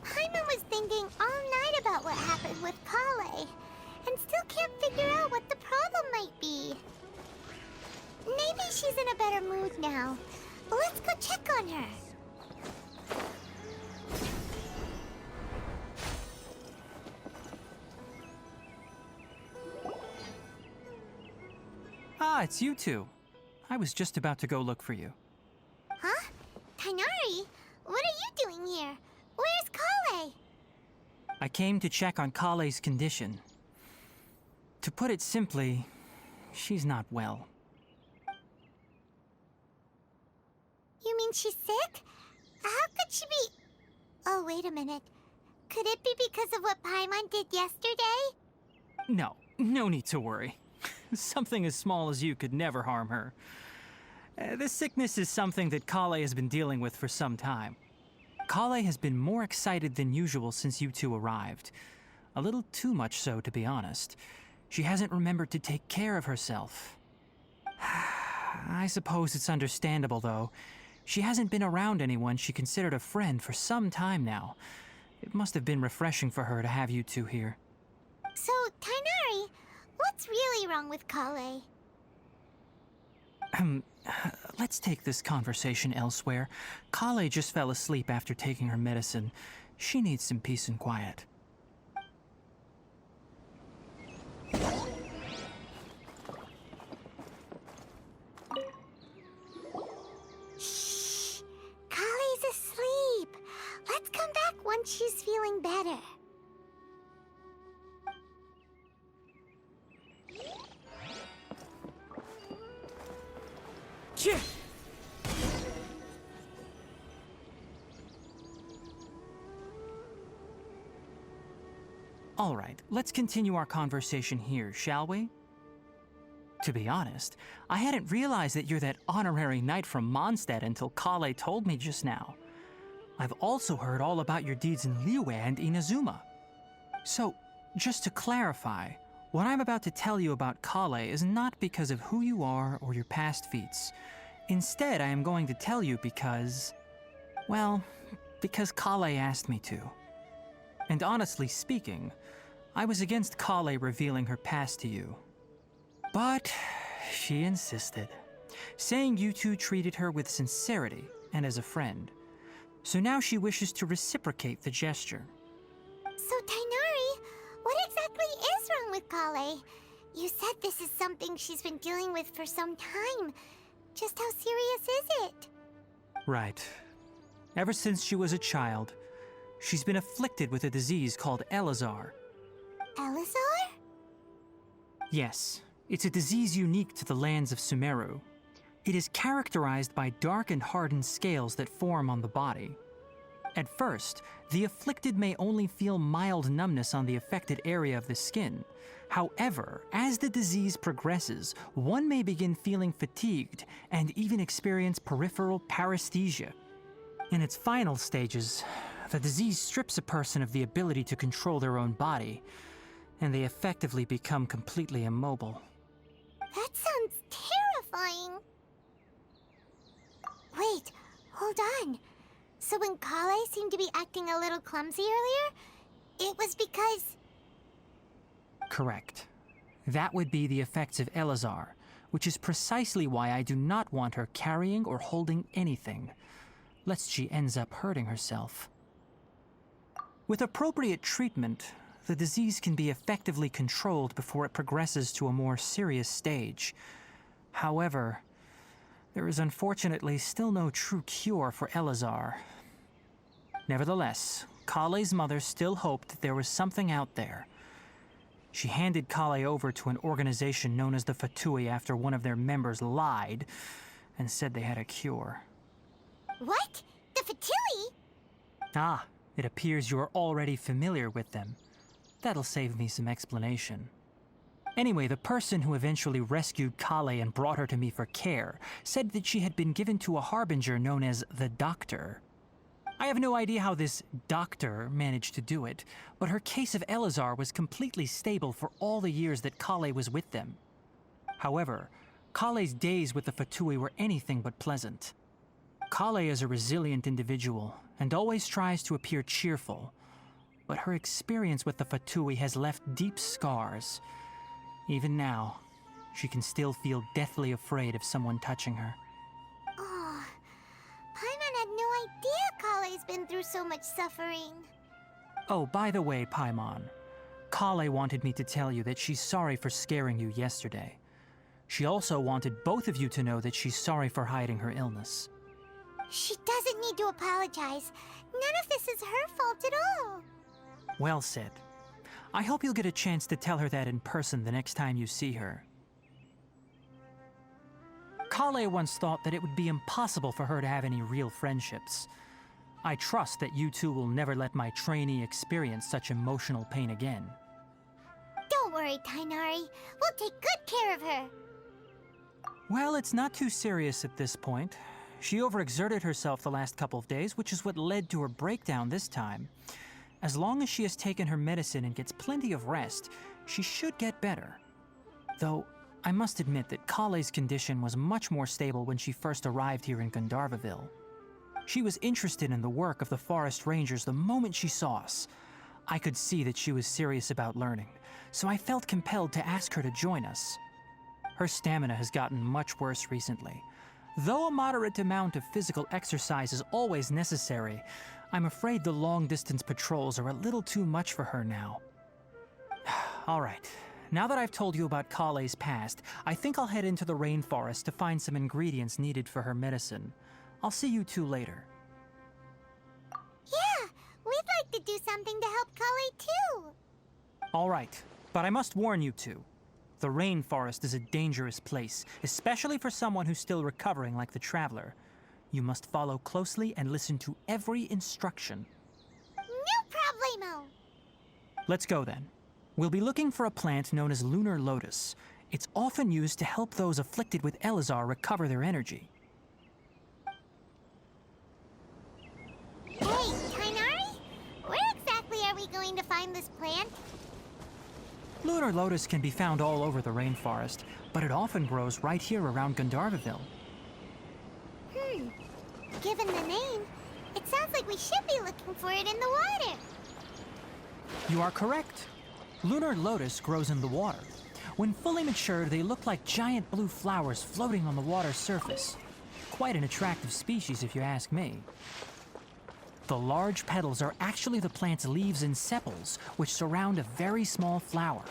Paimon was thinking all night about what happened with Kale, and still can't figure out what the problem might be. Maybe she's in a better mood now. Let's go check on her. Ah, it's you two. I was just about to go look for you. Huh? Tighnari? What are you doing here? Where's Kale? I came to check on Kale's condition. To put it simply, she's not well. You mean she's sick? How could she be... Oh, wait a minute. Could it be because of what Paimon did yesterday? No need to worry. Something as small as you could never harm her. This sickness is something that Kale has been dealing with for some time. Kale has been more excited than usual since you two arrived. A little too much so, to be honest. She hasn't remembered to take care of herself. I suppose it's understandable, though. She hasn't been around anyone she considered a friend for some time now. It must have been refreshing for her to have you two here. So, Tighnari, what's really wrong with Kale? Let's take this conversation elsewhere. Kale just fell asleep after taking her medicine. She needs some peace and quiet. Shh! Kale's asleep. Let's come back once she's feeling better. All right, let's continue our conversation here, shall we? To be honest, I hadn't realized that you're that honorary knight from Mondstadt until Kale told me just now. I've also heard all about your deeds in Liyue and Inazuma. So, just to clarify, what I'm about to tell you about Kale is not because of who you are or your past feats. Instead, I am going to tell you because... well, because Kale asked me to. And honestly speaking, I was against Kale revealing her past to you. But she insisted, saying you two treated her with sincerity and as a friend. So now she wishes to reciprocate the gesture. So, Tighnari, what exactly is wrong with Kale? You said this is something she's been dealing with for some time. Just how serious is it? Right. Ever since she was a child, she's been afflicted with a disease called Elazar. Elazar? Yes, it's a disease unique to the lands of Sumeru. It is characterized by dark and hardened scales that form on the body. At first, the afflicted may only feel mild numbness on the affected area of the skin. However, as the disease progresses, one may begin feeling fatigued and even experience peripheral paresthesia. In its final stages, the disease strips a person of the ability to control their own body, and they effectively become completely immobile. That sounds terrifying. Wait, hold on. So when Kale seemed to be acting a little clumsy earlier, it was because... Correct. That would be the effects of Elazar, which is precisely why I do not want her carrying or holding anything, lest she ends up hurting herself. With appropriate treatment, the disease can be effectively controlled before it progresses to a more serious stage. However, there is unfortunately still no true cure for Elazar. Nevertheless, Kale's mother still hoped that there was something out there. She handed Kale over to an organization known as the Fatui after one of their members lied and said they had a cure. What? The Fatui? Ah, it appears you are already familiar with them. That'll save me some explanation. Anyway, the person who eventually rescued Kale and brought her to me for care said that she had been given to a harbinger known as the Doctor. I have no idea how this doctor managed to do it, but her case of Elazar was completely stable for all the years that Kale was with them. However, Kale's days with the Fatui were anything but pleasant. Kale is a resilient individual and always tries to appear cheerful, but her experience with the Fatui has left deep scars. Even now, she can still feel deathly afraid of someone touching her. Oh, Paimon had no idea Kale's been through so much suffering. Oh, by the way, Paimon, Kale wanted me to tell you that she's sorry for scaring you yesterday. She also wanted both of you to know that she's sorry for hiding her illness. She doesn't need to apologize. None of this is her fault at all. Well said. I hope you'll get a chance to tell her that in person the next time you see her. Kale once thought that it would be impossible for her to have any real friendships. I trust that you two will never let my trainee experience such emotional pain again. Don't worry, Tainari. We'll take good care of her. Well, it's not too serious at this point. She overexerted herself the last couple of days, which is what led to her breakdown this time. As long as she has taken her medicine and gets plenty of rest, she should get better. Though, I must admit that Kale's condition was much more stable when she first arrived here in Gandharvaville. She was interested in the work of the forest rangers the moment she saw us. I could see that she was serious about learning, so I felt compelled to ask her to join us. Her stamina has gotten much worse recently. Though a moderate amount of physical exercise is always necessary, I'm afraid the long-distance patrols are a little too much for her now. All right, now that I've told you about Kale's past, I think I'll head into the rainforest to find some ingredients needed for her medicine. I'll see you two later. Yeah, we'd like to do something to help Kale too. All right, but I must warn you two. The rainforest is a dangerous place, especially for someone who's still recovering like the Traveler. You must follow closely and listen to every instruction. No problemo! Let's go then. We'll be looking for a plant known as lunar lotus. It's often used to help those afflicted with Elazar recover their energy. Hey, Tainari? Where exactly are we going to find this plant? Lunar lotus can be found all over the rainforest, but it often grows right here around Gandharvaville. Given the name, it sounds like we should be looking for it in the water. You are correct. Lunar lotus grows in the water. When fully matured, they look like giant blue flowers floating on the water's surface. Quite an attractive species, if you ask me. The large petals are actually the plant's leaves and sepals, which surround a very small flower.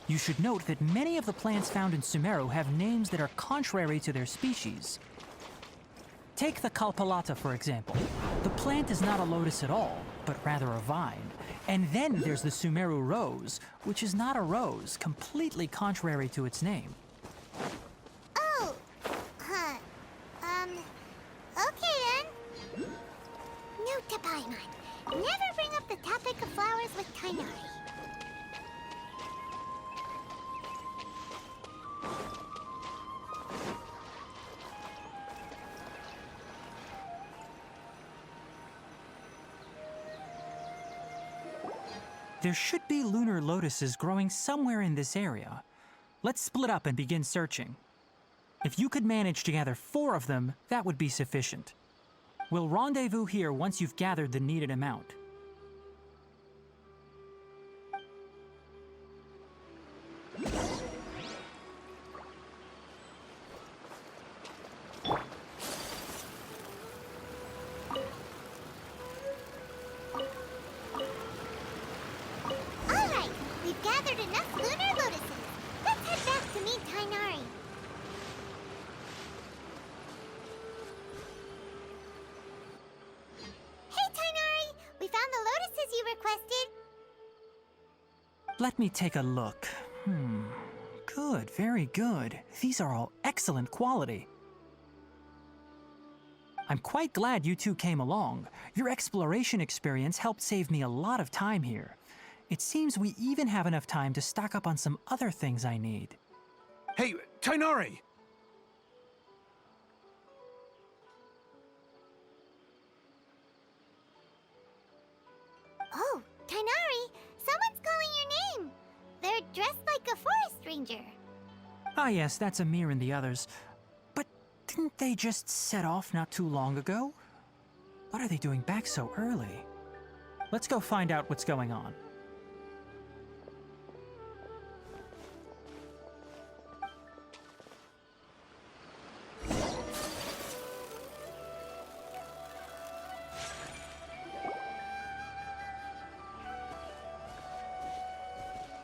You should note that many of the plants found in Sumeru have names that are contrary to their species. Take the Kalpalata, for example. The plant is not a lotus at all, but rather a vine. And then there's the Sumeru rose, which is not a rose, completely contrary to its name. Oh, huh. Okay then. Note to Paimon. Never bring up the topic of flowers with Tainari. There should be lunar lotuses growing somewhere in this area. Let's split up and begin searching. If you could manage to gather 4 of them, that would be sufficient. We'll rendezvous here once you've gathered the needed amount. Alright, we've gathered enough lunar lotuses. Let's head back to meet Tainari. Hey Tainari, we found the lotuses you requested. Let me take a look. Good, very good. These are all excellent quality. I'm quite glad you two came along. Your exploration experience helped save me a lot of time here. It seems we even have enough time to stock up on some other things I need. Hey, Tainari! Oh, Tainari, someone's calling your name. They're dressed like a forest ranger. Ah yes, that's Amir and the others. But didn't They just set off not too long ago. What are they doing back so early? Let's go find out what's going on.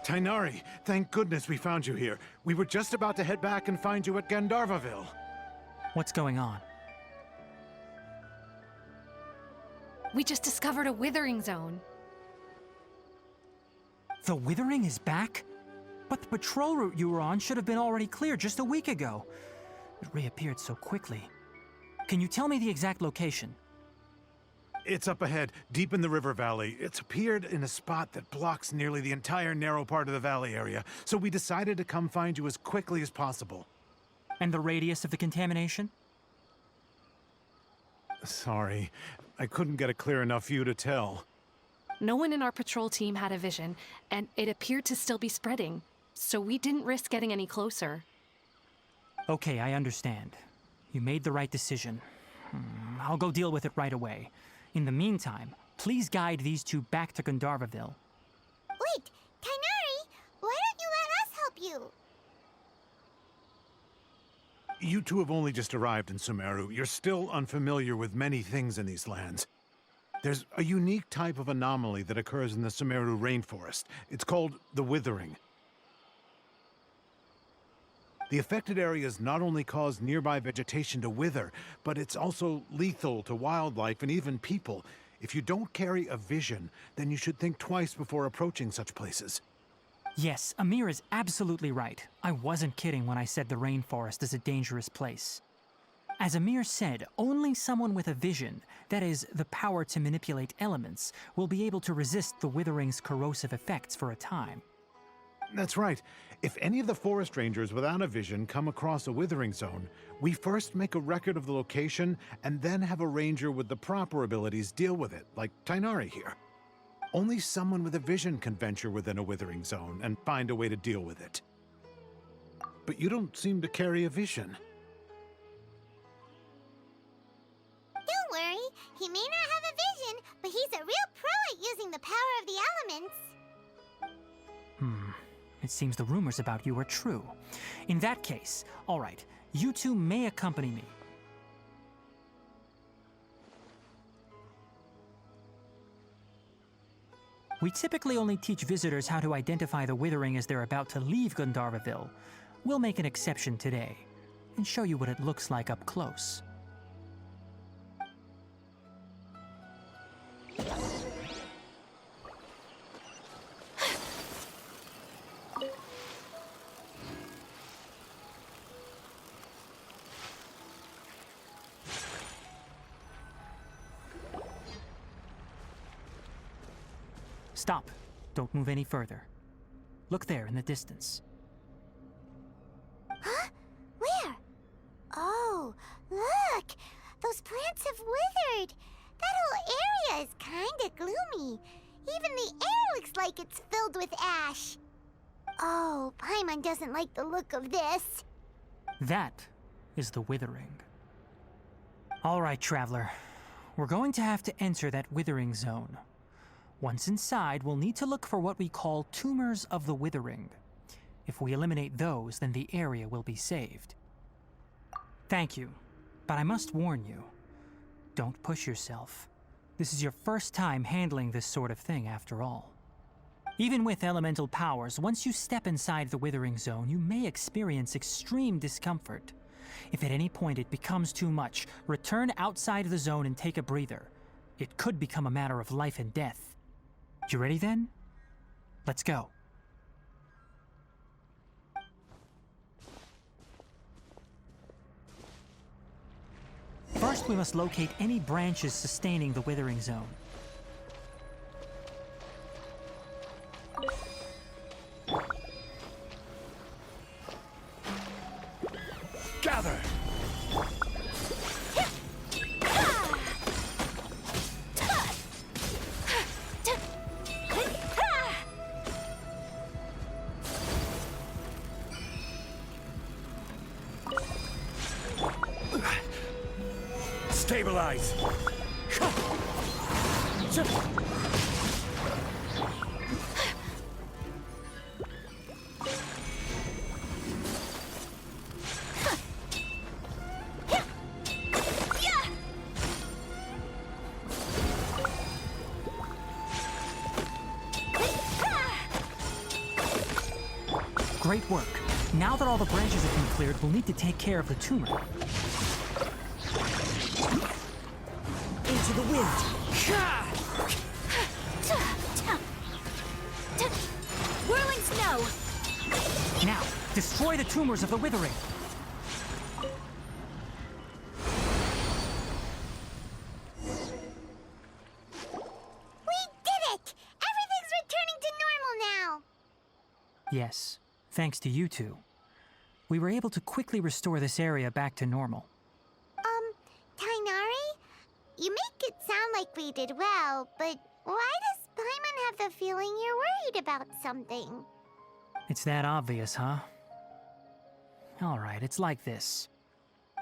Tainari, thank goodness we found you here. We were just about to head back and find you at Gandharvaville. What's going on? We just discovered a Withering zone. The Withering is back? But the patrol route you were on should have been already clear just a week ago. It reappeared so quickly. Can you tell me the exact location? It's up ahead, deep in the river valley. It's appeared in a spot that blocks nearly the entire narrow part of the valley area, so we decided to come find you as quickly as possible. And the radius of the contamination? Sorry, I couldn't get a clear enough view to tell. No one in our patrol team had a vision, and it appeared to still be spreading, so we didn't risk getting any closer. Okay, I understand. You made the right decision. I'll go deal with it right away. In the meantime, please guide these two back to Gandharvaville. Wait, Tainari, why don't you let us help you? You two have only just arrived in Sumeru. You're still unfamiliar with many things in these lands. There's a unique type of anomaly that occurs in the Sumeru rainforest. It's called the Withering. The affected areas not only cause nearby vegetation to wither, but it's also lethal to wildlife and even people. If you don't carry a vision, then you should think twice before approaching such places. Yes, Amir is absolutely right. I wasn't kidding when I said the rainforest is a dangerous place. As Amir said, only someone with a vision, that is, the power to manipulate elements, will be able to resist the Withering's corrosive effects for a time. That's right. If any of the forest rangers without a vision come across a Withering zone, we first make a record of the location and then have a ranger with the proper abilities deal with it, like Tainari here. Only someone with a vision can venture within a Withering zone and find a way to deal with it. But you don't seem to carry a vision. Don't worry, he may not have a vision, but he's a real pro at using the power of the elements. It seems the rumors about you are true. In that case, all right, you two may accompany me. We typically only teach visitors how to identify the Withering as they're about to leave Gandharvaville. We'll make an exception today, and show you what it looks like up close. Stop. Don't move any further. Look there in the distance. Huh? Where? Oh, look! Those plants have withered! That whole area is kinda gloomy. Even the air looks like it's filled with ash. Oh, Paimon doesn't like the look of this. That is the Withering. All right, Traveler. We're going to have to enter that Withering zone. Once inside, we'll need to look for what we call tumors of the Withering. If we eliminate those, then the area will be saved. Thank you, but I must warn you. Don't push yourself. This is your first time handling this sort of thing, after all. Even with elemental powers, once you step inside the Withering zone, you may experience extreme discomfort. If at any point it becomes too much, return outside the zone and take a breather. It could become a matter of life and death. You ready then? Let's go. First, we must locate any branches sustaining the Withering zone. Gather! Stabilize! Great work. Now that all the branches have been cleared, we'll need to take care of the tumor. Into the wind! Whirling snow! Now, destroy the tumors of the Withering. We did it! Everything's returning to normal now! Yes, thanks to you two. We were able to quickly restore this area back to normal. Tainari? You make it sound like we did well, but why does Paimon have the feeling you're worried about something? It's that obvious, huh? Alright, it's like this.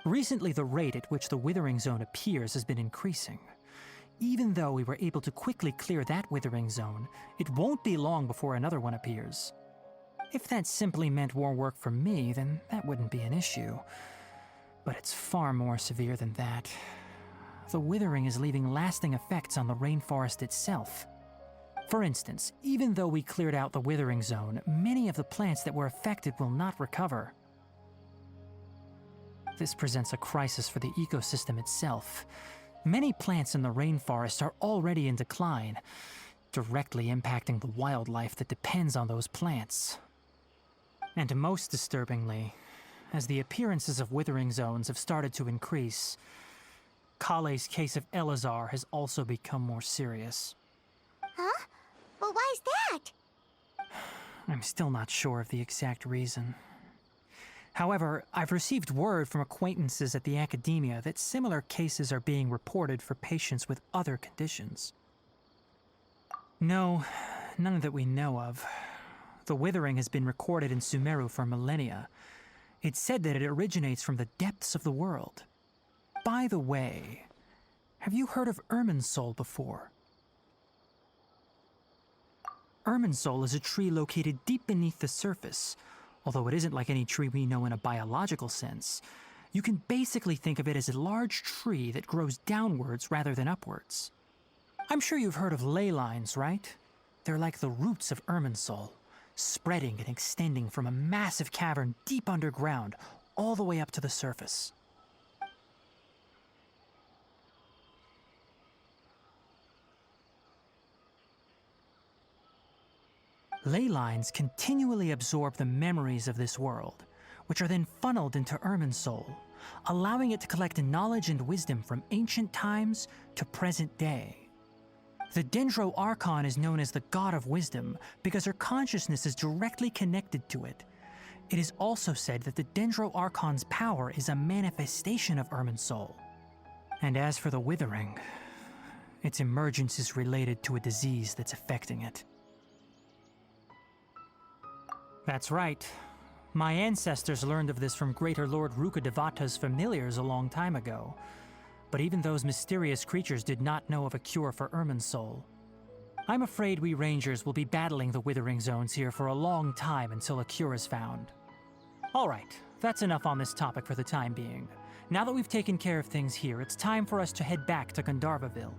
Recently, the rate at which the Withering Zone appears has been increasing. Even though we were able to quickly clear that Withering Zone, it won't be long before another one appears. If that simply meant more work for me, then that wouldn't be an issue. But it's far more severe than that. The Withering is leaving lasting effects on the rainforest itself. For instance, even though we cleared out the Withering Zone, many of the plants that were affected will not recover. This presents a crisis for the ecosystem itself. Many plants in the rainforest are already in decline, directly impacting the wildlife that depends on those plants. And most disturbingly, as the appearances of Withering Zones have started to increase, Kale's case of Elazar has also become more serious. Huh? But why's that? I'm still not sure of the exact reason. However, I've received word from acquaintances at the academia that similar cases are being reported for patients with other conditions. No, none that we know of. The Withering has been recorded in Sumeru for millennia. It's said that it originates from the depths of the world. By the way, have you heard of Irminsul before? Irminsul is a tree located deep beneath the surface. Although it isn't like any tree we know in a biological sense, you can basically think of it as a large tree that grows downwards rather than upwards. I'm sure you've heard of ley lines, right? They're like the roots of Irminsul, spreading and extending from a massive cavern deep underground all the way up to the surface. Ley lines continually absorb the memories of this world, which are then funneled into Irminsul, allowing it to collect knowledge and wisdom from ancient times to present day. The Dendro Archon is known as the God of Wisdom because her consciousness is directly connected to it. It is also said that the Dendro Archon's power is a manifestation of Irminsul. And as for the Withering, its emergence is related to a disease that's affecting it. That's right. My ancestors learned of this from Greater Lord Rukkhadevata's familiars a long time ago. But even those mysterious creatures did not know of a cure for Irminsul. I'm afraid we Rangers will be battling the Withering Zones here for a long time until a cure is found. Alright, that's enough on this topic for the time being. Now that we've taken care of things here, it's time for us to head back to Gandharvaville.